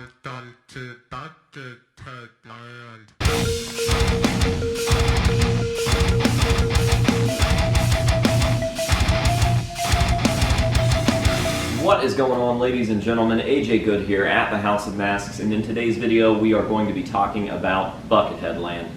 Welcome to Bucketheadland. What is going on, ladies and gentlemen? AJ Good here at the House of Masks, and in today's video we are going to be talking about Bucketheadland.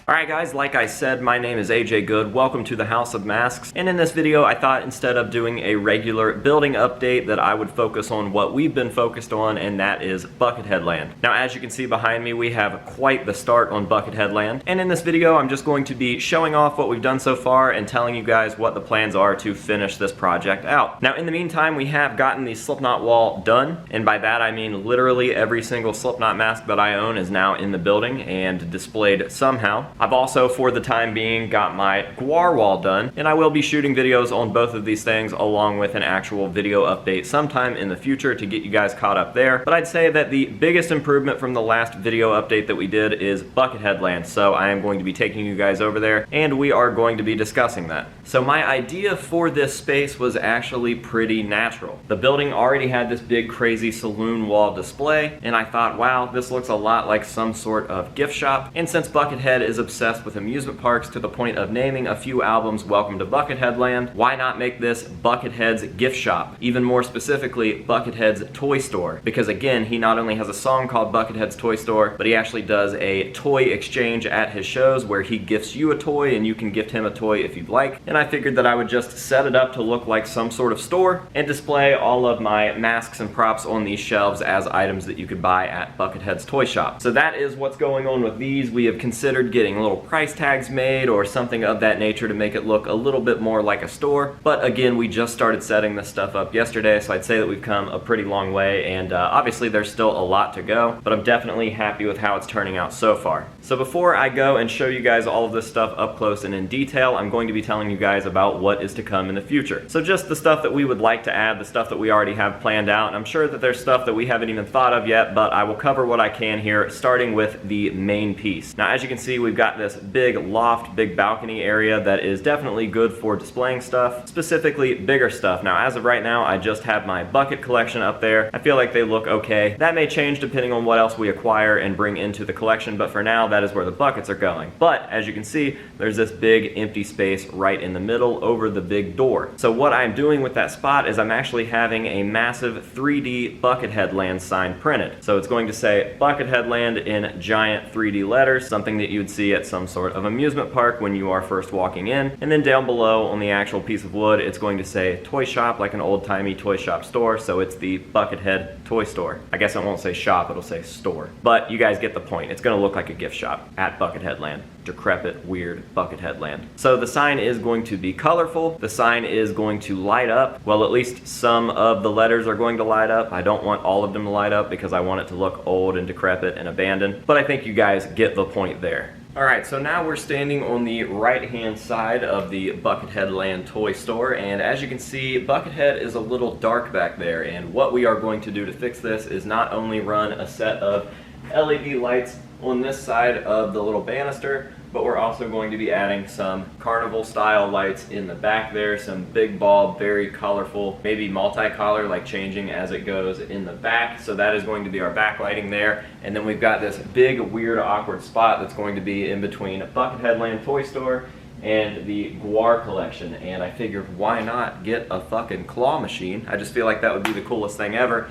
Alright guys, like I said, my name is AJ Good. Welcome to the House of Masks. And in this video, I thought instead of doing a regular building update that I would focus on what we've been focused on, and that is Bucketheadland. Now, as you can see behind me, we have quite the start on Bucketheadland. And in this video, I'm just going to be showing off what we've done so far and telling you guys what the plans are to finish this project out. Now, in the meantime, we have gotten the Slipknot wall done. And by that, I mean literally every single Slipknot mask that I own is now in the building and displayed somehow. I've also, for the time being, got my Guar wall done, and I will be shooting videos on both of these things along with an actual video update sometime in the future to get you guys caught up there. But I'd say that the biggest improvement from the last video update that we did is Bucketheadland, so I am going to be taking you guys over there, and we are going to be discussing that. So my idea for this space was actually pretty natural. The building already had this big crazy saloon wall display, and I thought, wow, this looks a lot like some sort of gift shop. And since Buckethead is obsessed with amusement parks to the point of naming a few albums Welcome to Bucketheadland, why not make this Buckethead's gift shop? Even more specifically, Buckethead's toy store. Because again, he not only has a song called Buckethead's Toy Store, but he actually does a toy exchange at his shows where he gifts you a toy and you can gift him a toy if you'd like. And I figured that I would just set it up to look like some sort of store and display all of my masks and props on these shelves as items that you could buy at Buckethead's toy shop. So that is what's going on with these. We have considered getting little price tags made or something of that nature to make it look a little bit more like a store. But again, we just started setting this stuff up yesterday, so I'd say that we've come a pretty long way, and obviously there's still a lot to go, but I'm definitely happy with how it's turning out so far. So before I go and show you guys all of this stuff up close and in detail, I'm going to be telling you guys about what is to come in the future. So just the stuff that we would like to add, the stuff that we already have planned out, and I'm sure that there's stuff that we haven't even thought of yet, but I will cover what I can here, starting with the main piece. Now, as you can see, we've got this big loft, big balcony area that is definitely good for displaying stuff, specifically bigger stuff. Now, as of right now, I just have my bucket collection up there. I feel like they look okay. That may change depending on what else we acquire and bring into the collection, but for now, that is where the buckets are going. But as you can see, there's this big empty space right in the middle over the big door. So what I'm doing with that spot is I'm actually having a massive 3D Bucketheadland sign printed. So it's going to say Bucketheadland in giant 3D letters, something that you would see at some sort of amusement park when you are first walking in. And then down below on the actual piece of wood, it's going to say toy shop, like an old-timey toy shop store. So it's the Buckethead toy store. I guess it won't say shop, it'll say store. But you guys get the point. It's gonna look like a gift shop at Bucketheadland. Decrepit, weird Bucketheadland. So the sign is going to be colorful. The sign is going to light up. Well, at least some of the letters are going to light up. I don't want all of them to light up because I want it to look old and decrepit and abandoned. But I think you guys get the point there. Alright, so now we're standing on the right-hand side of the Bucketheadland toy store, and as you can see, Buckethead is a little dark back there, and what we are going to do to fix this is not only run a set of LED lights on this side of the little banister, but we're also going to be adding some carnival style lights in the back there, some big bulb, very colorful, maybe multicolor, like changing as it goes in the back. So that is going to be our backlighting there. And then we've got this big, weird, awkward spot that's going to be in between Bucketheadland Toy Store and the Guar collection. And I figured, why not get a fucking claw machine? I just feel like that would be the coolest thing ever.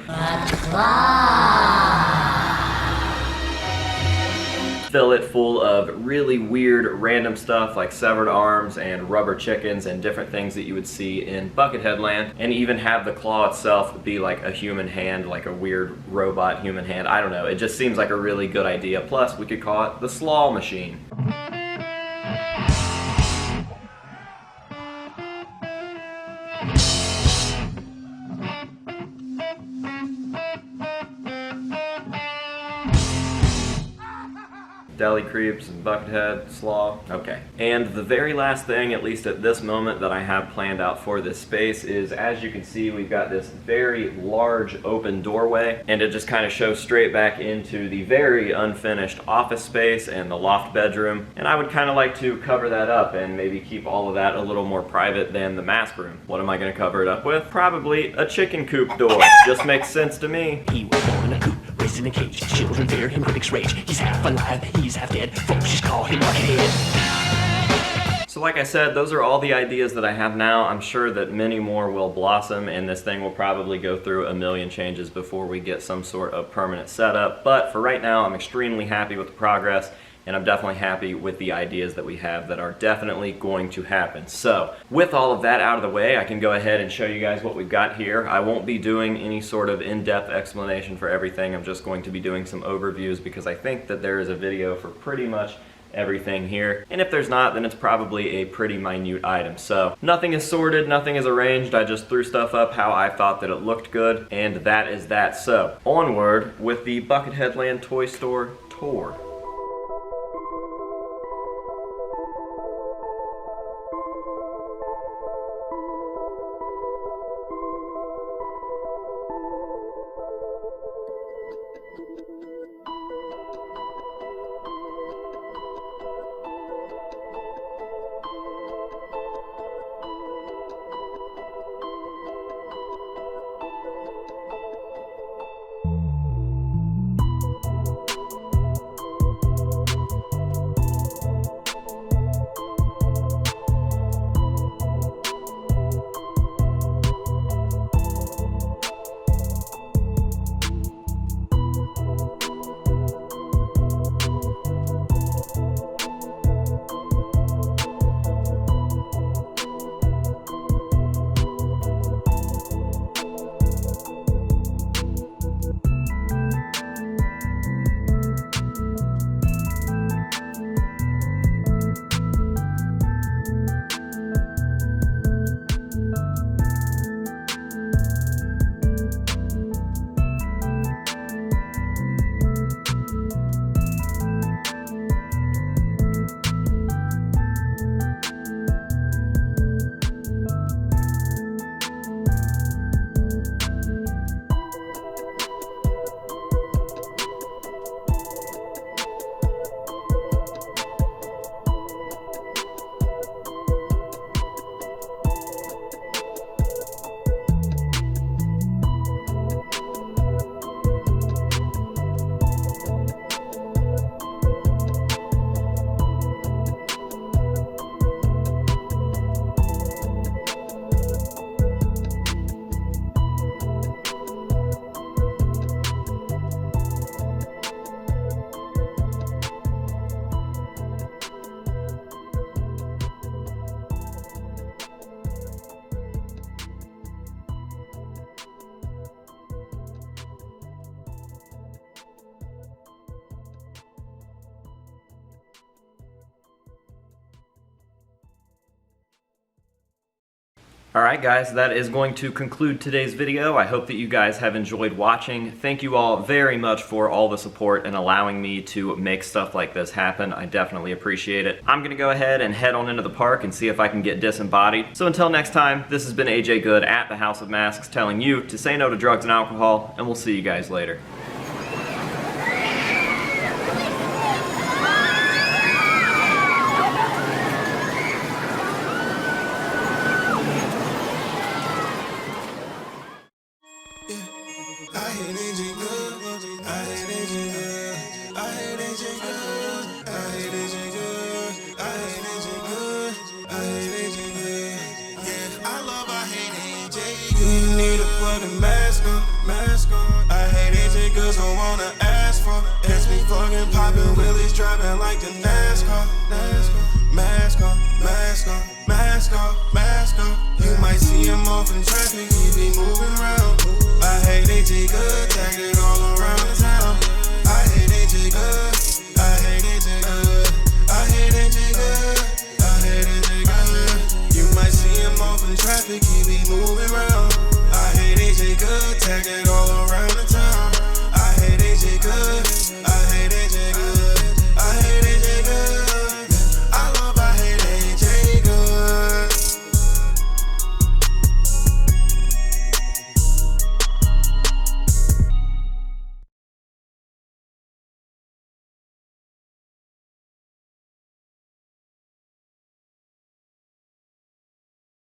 Fill it full of really weird random stuff like severed arms and rubber chickens and different things that you would see in Bucketheadland, and even have the claw itself be like a human hand, like a weird robot human hand. I don't know, it just seems like a really good idea. Plus we could call it the slaw machine. Deli Creeps and Buckethead, Slaw. Okay. And the very last thing, at least at this moment, that I have planned out for this space is, as you can see, we've got this very large open doorway, and it just kind of shows straight back into the very unfinished office space and the loft bedroom. And I would kind of like to cover that up and maybe keep all of that a little more private than the mask room. What am I going to cover it up with? Probably a chicken coop door. Just makes sense to me. He was born in a coop, raised in a cage. Children fear him, critics rage. He's half alive, he's half dead. Folks just call him Buckethead. So like I said, those are all the ideas that I have now. I'm sure that many more will blossom, and this thing will probably go through a million changes before we get some sort of permanent setup. But for right now, I'm extremely happy with the progress, and I'm definitely happy with the ideas that we have that are definitely going to happen. So with all of that out of the way, I can go ahead and show you guys what we've got here. I won't be doing any sort of in-depth explanation for everything. I'm just going to be doing some overviews because I think that there is a video for pretty much everything here. And if there's not, then it's probably a pretty minute item. So nothing is sorted, nothing is arranged. I just threw stuff up how I thought that it looked good, and that is that. So onward with the Bucketheadland Toy Store tour. Alright guys, that is going to conclude today's video. I hope that you guys have enjoyed watching. Thank you all very much for all the support and allowing me to make stuff like this happen. I definitely appreciate it. I'm going to go ahead and head on into the park and see if I can get disembodied. So until next time, this has been AJ Good at the House of Masks telling you to say no to drugs and alcohol, and we'll see you guys later. You need a fucking mask on. I hate AJ girls don't wanna ask for. Catch me fucking popping wheelies, driving like the NASCAR. Mask on, mask on, mask on, mask on. You might see him off in traffic, he be moving around. I hate AJ good, tag it all around the town. I hate AJ good, I hate AJ good, I hate AJ good, I hate AJ good. You might see him off in traffic, he be moving around.